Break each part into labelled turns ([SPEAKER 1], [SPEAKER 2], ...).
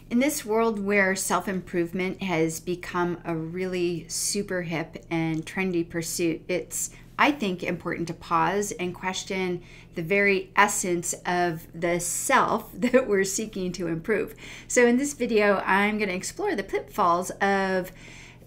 [SPEAKER 1] In this world where self-improvement has become a really super hip and trendy pursuit, it's, I think, important to pause and question the very essence of the self that we're seeking to improve. So in this video, I'm going to explore the pitfalls of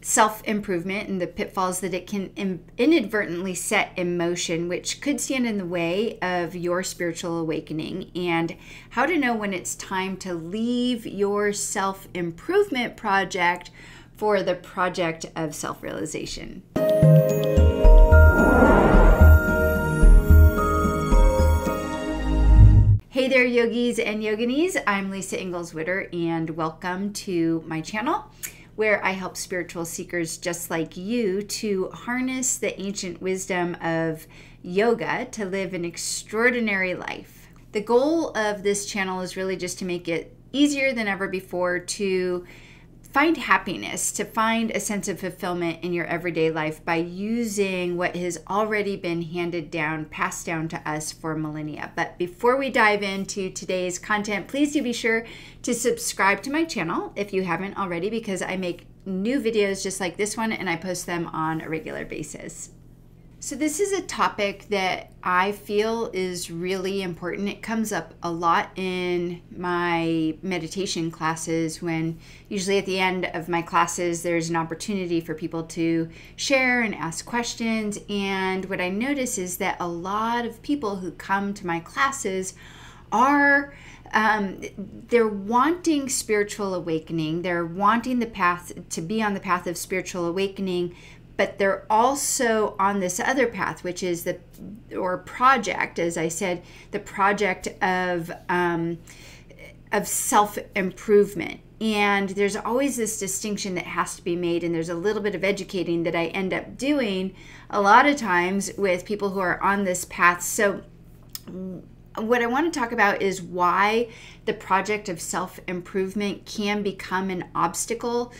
[SPEAKER 1] self-improvement and the pitfalls that it can inadvertently set in motion, which could stand in the way of your spiritual awakening, and how to know when it's time to leave your self-improvement project for the project of self-realization. Hey there, yogis and yoginis. I'm Lisa Engles and welcome to my channel, where I help spiritual seekers just like you to harness the ancient wisdom of yoga to live an extraordinary life. The goal of this channel is really just to make it easier than ever before to find happiness, to find a sense of fulfillment in your everyday life by using what has already been handed down, passed down to us for millennia. But before we dive into today's content, please do be sure to subscribe to my channel if you haven't already, because I make new videos just like this one and I post them on a regular basis. So this is a topic that I feel is really important. It comes up a lot in my meditation classes, when usually at the end of my classes there's an opportunity for people to share and ask questions. And what I notice is that a lot of people who come to my classes are they're wanting spiritual awakening. They're wanting the path to be on the path of spiritual awakening, but they're also on this other path, which is project, as I said, the project of self-improvement. And there's always this distinction that has to be made, and there's a little bit of educating that I end up doing a lot of times with people who are on this path. So what I want to talk about is why the project of self-improvement can become an obstacle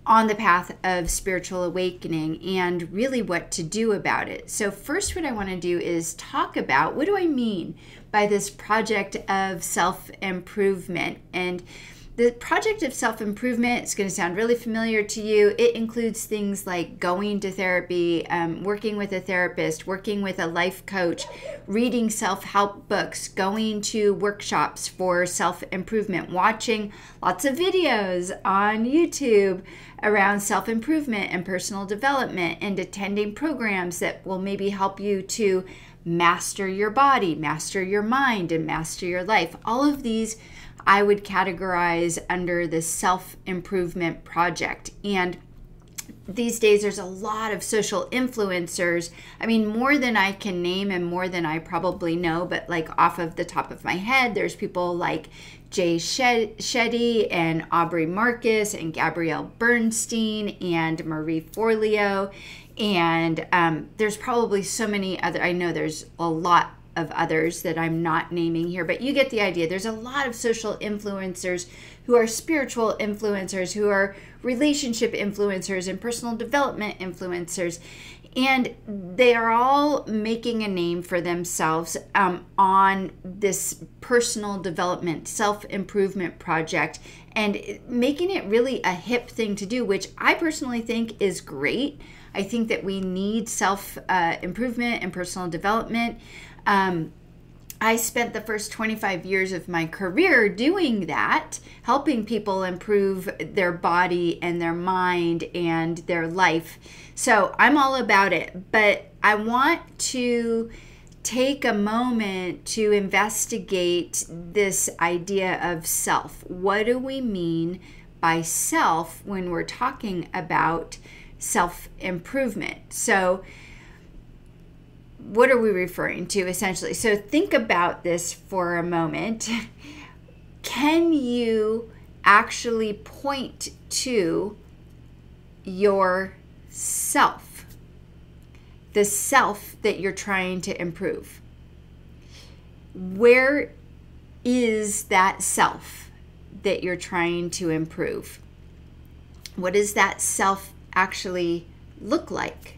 [SPEAKER 1] on the path of spiritual awakening, and really what to do about it. So first, what I want to do is talk about, what do I mean by this project of self-improvement? And the project of self-improvement is going to sound really familiar to you. It includes things like going to therapy, working with a therapist, working with a life coach, reading self-help books, going to workshops for self-improvement, watching lots of videos on YouTube around self-improvement and personal development, and attending programs that will maybe help you to master your body, master your mind, and master your life. All of these I would categorize under the self-improvement project. And these days there's a lot of social influencers. I mean, more than I can name and more than I probably know, but like off of the top of my head, there's people like Jay Shetty and Aubrey Marcus and Gabrielle Bernstein and Marie Forleo. And there's probably so many other, I know there's a lot of others that I'm not naming here, but you get the idea. There's a lot of social influencers who are spiritual influencers, who are relationship influencers and personal development influencers, and they are all making a name for themselves on this personal development, self-improvement project, and making it really a hip thing to do, which I personally think is great. I think that we need self-improvement and personal development. I spent the first 25 years of my career doing that, helping people improve their body and their mind and their life. So I'm all about it, but I want to take a moment to investigate this idea of self. What do we mean by self when we're talking about self-improvement? So what are we referring to essentially? So think about this for a moment. Can you actually point to yourself, the self that you're trying to improve? Where is that self that you're trying to improve? What does that self actually look like?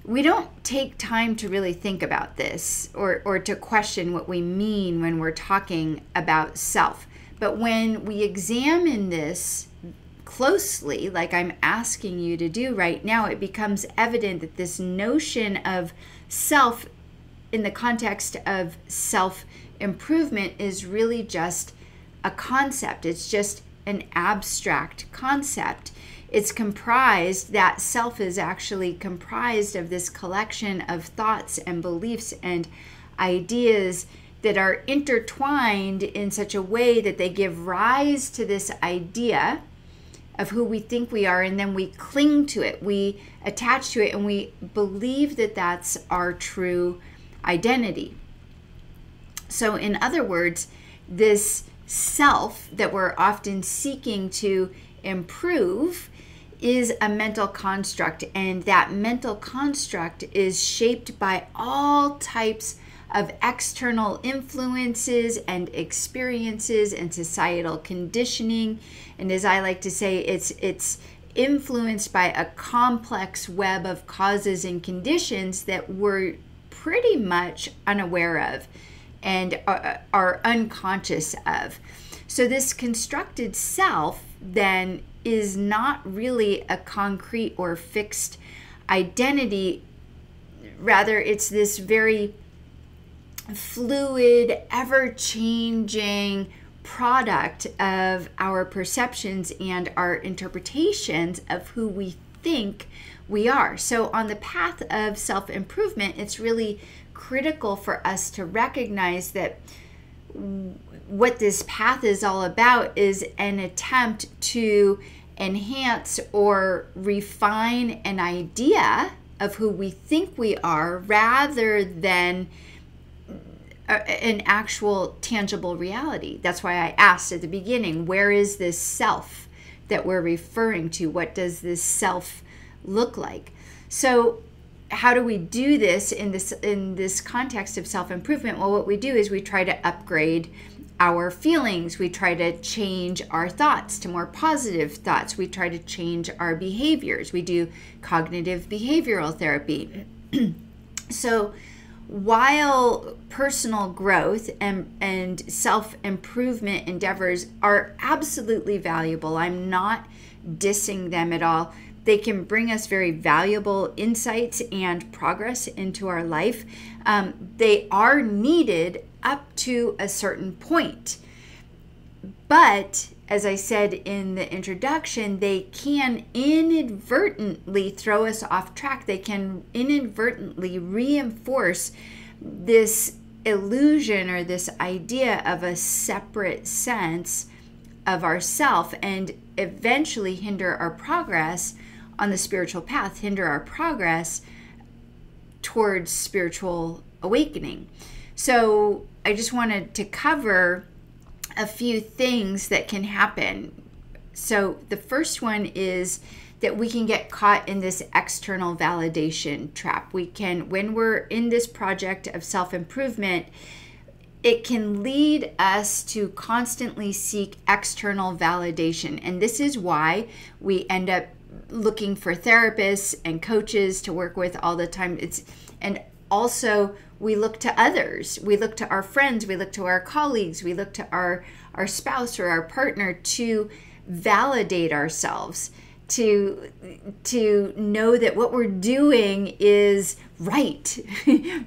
[SPEAKER 1] We don't take time to really think about this or to question what we mean when we're talking about self. But when we examine this closely, like I'm asking you to do right now, it becomes evident that this notion of self in the context of self-improvement is really just a concept. It's just an abstract concept. It's comprised, that self is actually comprised of this collection of thoughts and beliefs and ideas that are intertwined in such a way that they give rise to this idea of who we think we are, and then we cling to it, we attach to it, and we believe that that's our true identity. So in other words, this self that we're often seeking to improve is a mental construct, and that mental construct is shaped by all types of external influences and experiences and societal conditioning. And as I like to say, it's influenced by a complex web of causes and conditions that we're pretty much unaware of and are unconscious of. So this constructed self then is not really a concrete or fixed identity. Rather, it's this very fluid, ever-changing product of our perceptions and our interpretations of who we think we are. So on the path of self-improvement, it's really critical for us to recognize that what this path is all about is an attempt to enhance or refine an idea of who we think we are rather than an actual tangible reality. That's why I asked at the beginning, where is this self that we're referring to? What does this self look like? So how do we do this in this context of self-improvement? Well, what we do is we try to upgrade our feelings. We try to change our thoughts to more positive thoughts. We try to change our behaviors. We do cognitive behavioral therapy. So while personal growth and self-improvement endeavors are absolutely valuable, I'm not dissing them at all. They can bring us very valuable insights and progress into our life. They are needed up to a certain point. But as I said in the introduction, they can inadvertently throw us off track. They can inadvertently reinforce this illusion or this idea of a separate sense of ourself and eventually hinder our progress on the spiritual path, hinder our progress towards spiritual awakening. So I just wanted to cover a few things that can happen. So the first one is that we can get caught in this external validation trap. We can, when we're in this project of self-improvement, it can lead us to constantly seek external validation. And this is why we end up looking for therapists and coaches to work with all the time. And also we look to others. We look to our friends. We look to our colleagues. We look to our spouse or our partner to validate ourselves, to know that what we're doing is right,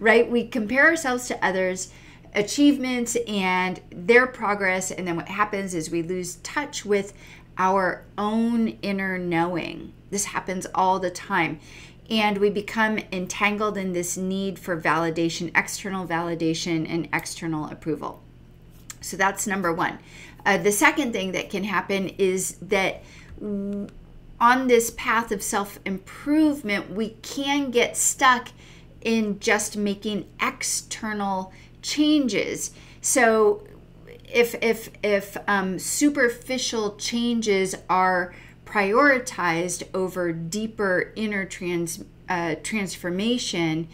[SPEAKER 1] right? We compare ourselves to others' achievements and their progress, and then what happens is we lose touch with our own inner knowing. This happens all the time. And we become entangled in this need for validation, external validation, and external approval. So that's number one. The second thing that can happen is that on this path of self-improvement, we can get stuck in just making external changes. So if superficial changes are prioritized over deeper inner transformation,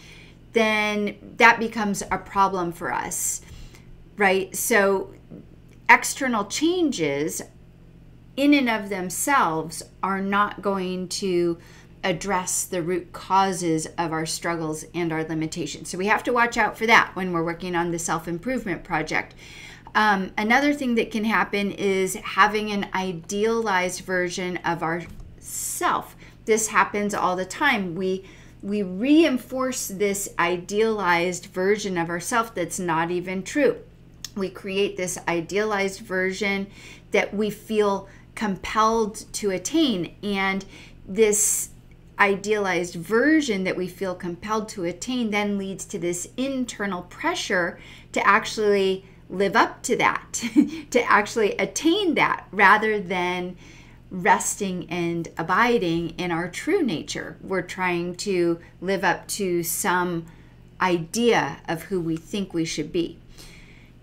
[SPEAKER 1] then that becomes a problem for us, right? So external changes in and of themselves are not going to address the root causes of our struggles and our limitations. So we have to watch out for that when we're working on the self-improvement project. Another thing that can happen is having an idealized version of ourself. This happens all the time. We reinforce this idealized version of ourself that's not even true. We create this idealized version that we feel compelled to attain, and this idealized version that we feel compelled to attain then leads to this internal pressure to actually live up to that, to actually attain that, rather than resting and abiding in our true nature. We're trying to live up to some idea of who we think we should be.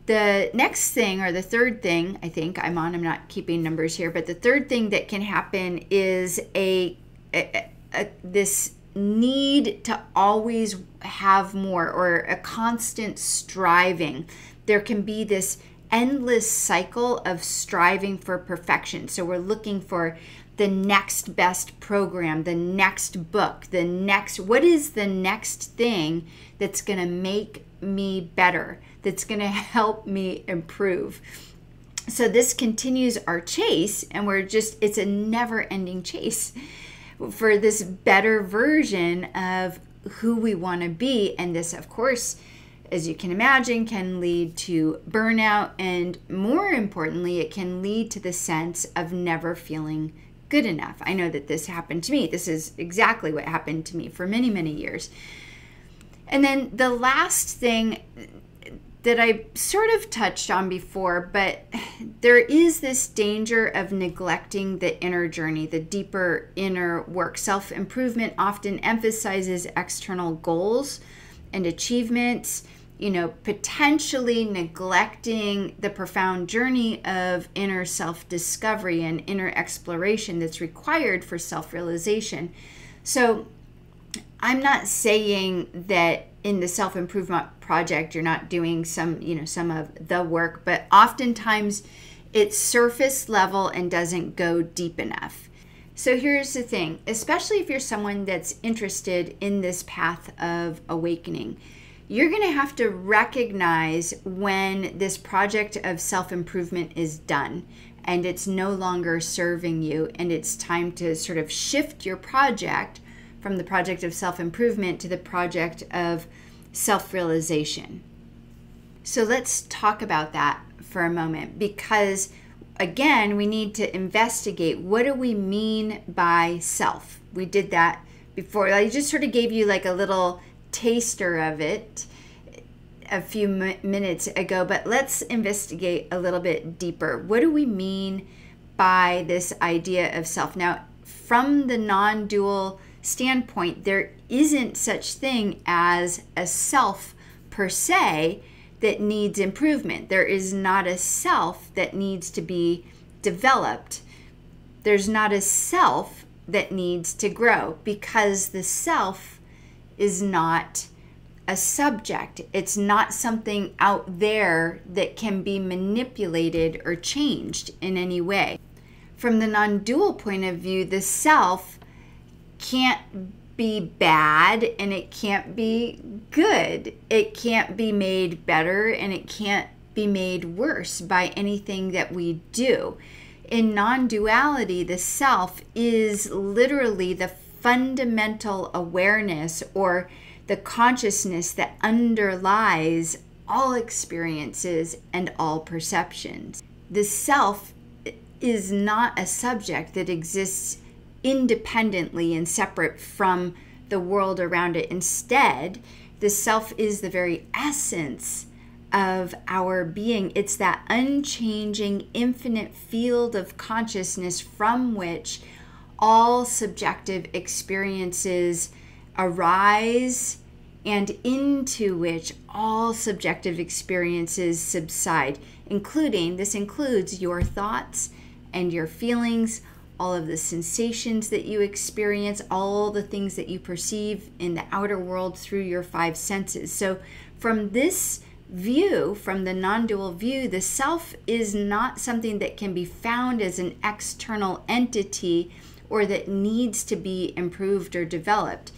[SPEAKER 1] The next thing, or the third thing, I think I'm not keeping numbers here, but the third thing that can happen is this need to always have more, or a constant striving. There can be this endless cycle of striving for perfection. So we're looking for the next best program, the next book, what is the next thing that's going to make me better, that's going to help me improve. So this continues our chase, and it's a never-ending chase for this better version of who we want to be. And this, of course, as you can imagine, can lead to burnout, and more importantly, it can lead to the sense of never feeling good enough. I know that this happened to me. This is exactly what happened to me for many, many years. And then the last thing that I sort of touched on before, but there is this danger of neglecting the inner journey, the deeper inner work. Self-improvement often emphasizes external goals and achievements, potentially neglecting the profound journey of inner self-discovery and inner exploration that's required for self-realization. So I'm not saying that in the self-improvement project you're not doing some of the work, but oftentimes it's surface level and doesn't go deep enough. So here's the thing, especially if you're someone that's interested in this path of awakening, you're going to have to recognize when this project of self-improvement is done and it's no longer serving you, and it's time to sort of shift your project from the project of self-improvement to the project of self-realization. So let's talk about that for a moment, because again, we need to investigate, what do we mean by self? We did that before. I just sort of gave you like a little taster of it a few minutes ago, but let's investigate a little bit deeper. What do we mean by this idea of self? Now, from the non-dual standpoint, there isn't such thing as a self per se that needs improvement. There is not a self that needs to be developed. There's not a self that needs to grow, because the self is not a subject. It's not something out there that can be manipulated or changed in any way. From the non-dual point of view, the self can't be bad and it can't be good. It can't be made better and it can't be made worse by anything that we do. In non-duality, the self is literally the fundamental awareness, or the consciousness that underlies all experiences and all perceptions. The self is not a subject that exists independently and separate from the world around it. Instead, the self is the very essence of our being. It's that unchanging, infinite field of consciousness from which all subjective experiences arise and into which all subjective experiences subside, this includes your thoughts and your feelings, all of the sensations that you experience, all the things that you perceive in the outer world through your five senses. So from this view, from the non-dual view, the self is not something that can be found as an external entity or that needs to be improved or developed.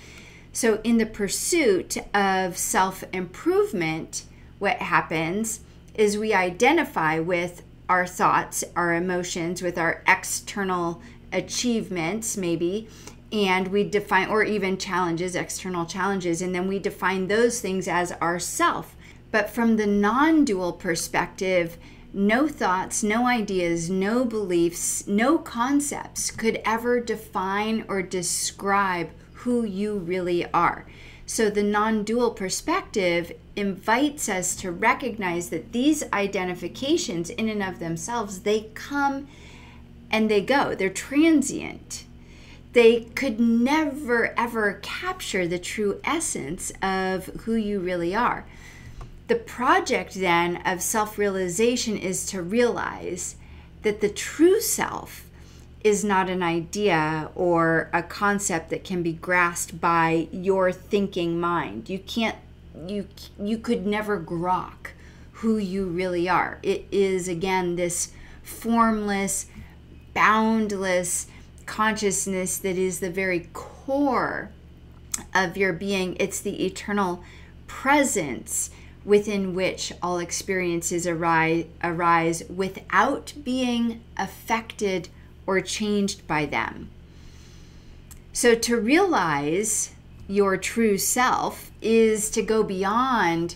[SPEAKER 1] So in the pursuit of self-improvement, what happens is we identify with our thoughts, our emotions, with our external achievements, maybe, and we define, or even challenges, external challenges, and then we define those things as ourself. But from the non-dual perspective, no thoughts, no ideas, no beliefs, no concepts could ever define or describe who you really are. So the non-dual perspective invites us to recognize that these identifications in and of themselves, they come and they go. They're transient. They could never, ever capture the true essence of who you really are. The project then of self-realization is to realize that the true self is not an idea or a concept that can be grasped by your thinking mind. You could never grok who you really are. It is, again, this formless, boundless consciousness that is the very core of your being. It's the eternal presence within which all experiences arise without being affected or changed by them. So to realize your true self is to go beyond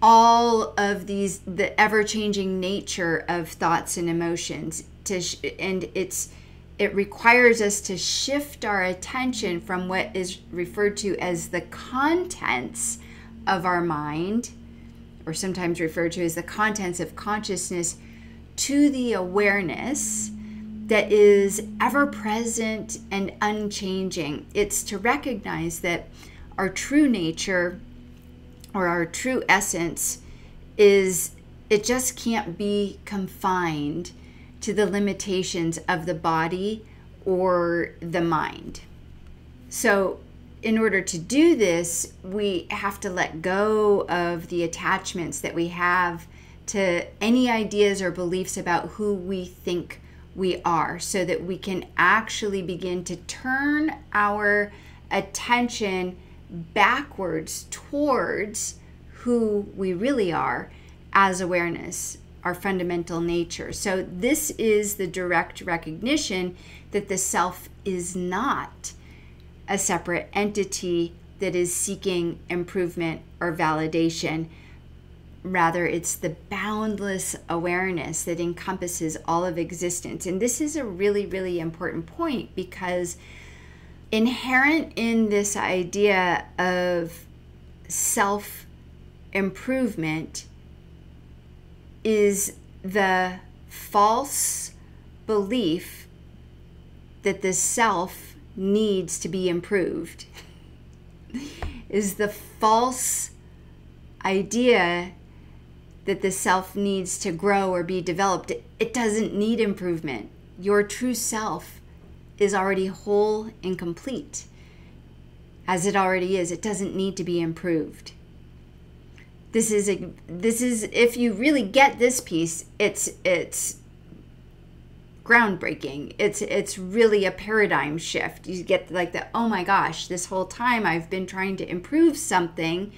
[SPEAKER 1] all of these, the ever-changing nature of thoughts and emotions, it requires us to shift our attention from what is referred to as the contents of our mind, or sometimes referred to as the contents of consciousness, to the awareness that is ever present and unchanging. It's to recognize that our true nature or our true essence it just can't be confined to the limitations of the body or the mind. So in order to do this, we have to let go of the attachments that we have to any ideas or beliefs about who we think we are, so that we can actually begin to turn our attention backwards towards who we really are as awareness, our fundamental nature. So this is the direct recognition that the self is not a separate entity that is seeking improvement or validation. Rather, it's the boundless awareness that encompasses all of existence. And this is a really, really important point, because inherent in this idea of self-improvement is the false belief that the self needs to be improved, is the false idea that the self needs to grow or be developed. It doesn't need improvement. Your true self is already whole and complete as it already is. It doesn't need to be improved. This is if you really get this piece, it's groundbreaking. It's really a paradigm shift. You get like the, oh my gosh, this whole time I've been trying to improve something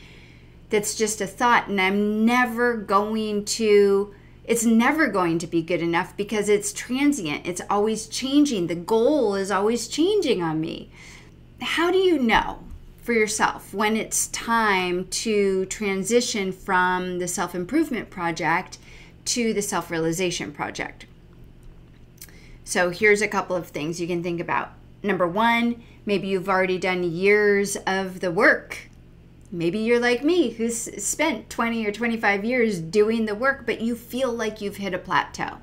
[SPEAKER 1] that's just a thought, and it's never going to be good enough, because it's transient. It's always changing. The goal is always changing on me. How do you know for yourself when it's time to transition from the self-improvement project to the self-realization project? So here's a couple of things you can think about. Number one, maybe you've already done years of the work. Maybe you're like me, who's spent 20 or 25 years doing the work, but you feel like you've hit a plateau.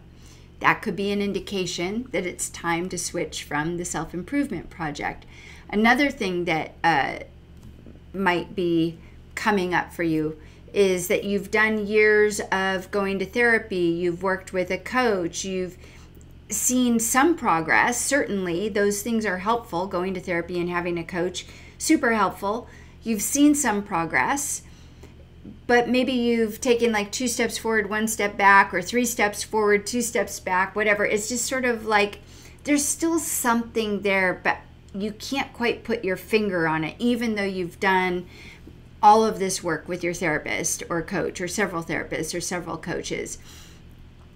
[SPEAKER 1] That could be an indication that it's time to switch from the self-improvement project. Another thing that might be coming up for you is that you've done years of going to therapy, you've worked with a coach, you've seen some progress. Certainly, those things are helpful. Going to therapy and having a coach, super helpful. You've seen some progress, but maybe you've taken like 2 steps forward, 1 step back, or 3 steps forward, 2 steps back, whatever. It's just sort of like there's still something there, but you can't quite put your finger on it, even though you've done all of this work with your therapist or coach, or several therapists or several coaches.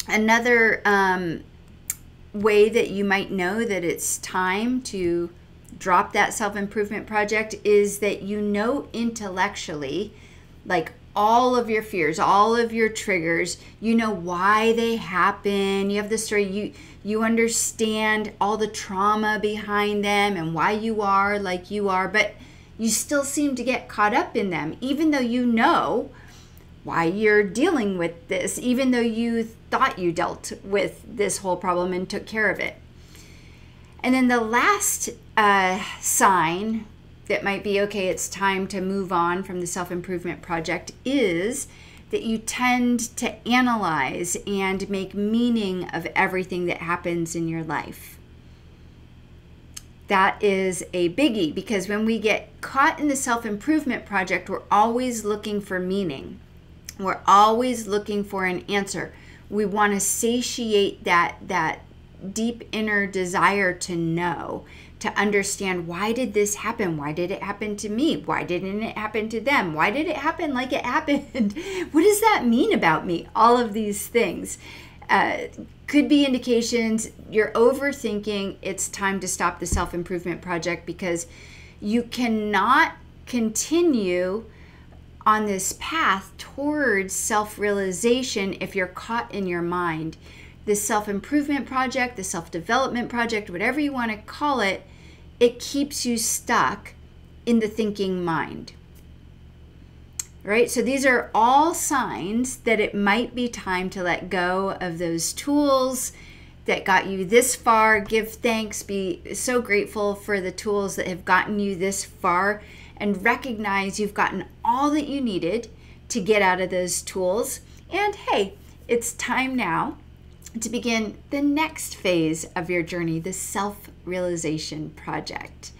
[SPEAKER 1] Another way that you might know that it's time to drop that self-improvement project is that you know intellectually, like, all of your fears, all of your triggers, you know why they happen. You have the story, you understand all the trauma behind them and why you are like you are, but you still seem to get caught up in them, even though you know why you're dealing with this, even though you thought you dealt with this whole problem and took care of it. And then the last sign that might be, okay, it's time to move on from the self-improvement project, is that you tend to analyze and make meaning of everything that happens in your life. That is a biggie, because when we get caught in the self-improvement project, we're always looking for meaning. We're always looking for an answer. We want to satiate that deep inner desire to know, to understand, why did this happen? Why did it happen to me? Why didn't it happen to them? Why did it happen like it happened? What does that mean about me? All of these things could be indications you're overthinking. It's time to stop the self-improvement project, because you cannot continue on this path towards self-realization if you're caught in your mind. The self-improvement project, the self-development project, whatever you want to call it, it keeps you stuck in the thinking mind. Right? So these are all signs that it might be time to let go of those tools that got you this far. Give thanks, be so grateful for the tools that have gotten you this far, and recognize you've gotten all that you needed to get out of those tools. And hey, it's time now to begin the next phase of your journey, the self-realization project.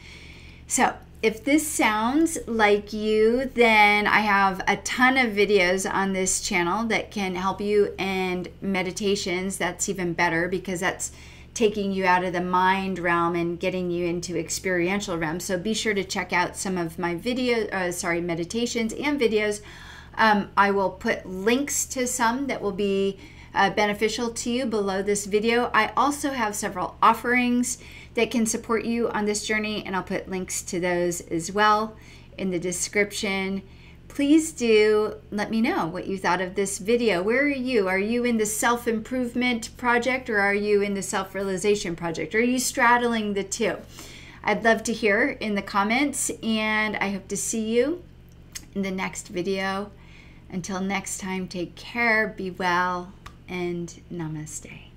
[SPEAKER 1] So if this sounds like you, then I have a ton of videos on this channel that can help you, and meditations. That's even better, because that's taking you out of the mind realm and getting you into experiential realm. So be sure to check out some of my meditations and videos. I will put links to some that will be beneficial to you below this video. I also have several offerings that can support you on this journey, and I'll put links to those as well in the description. Please do let me know what you thought of this video. Where are you? Are you in the self-improvement project, or are you in the self-realization project? Or are you straddling the two? I'd love to hear in the comments, and I hope to see you in the next video. Until next time, take care, be well, and namaste.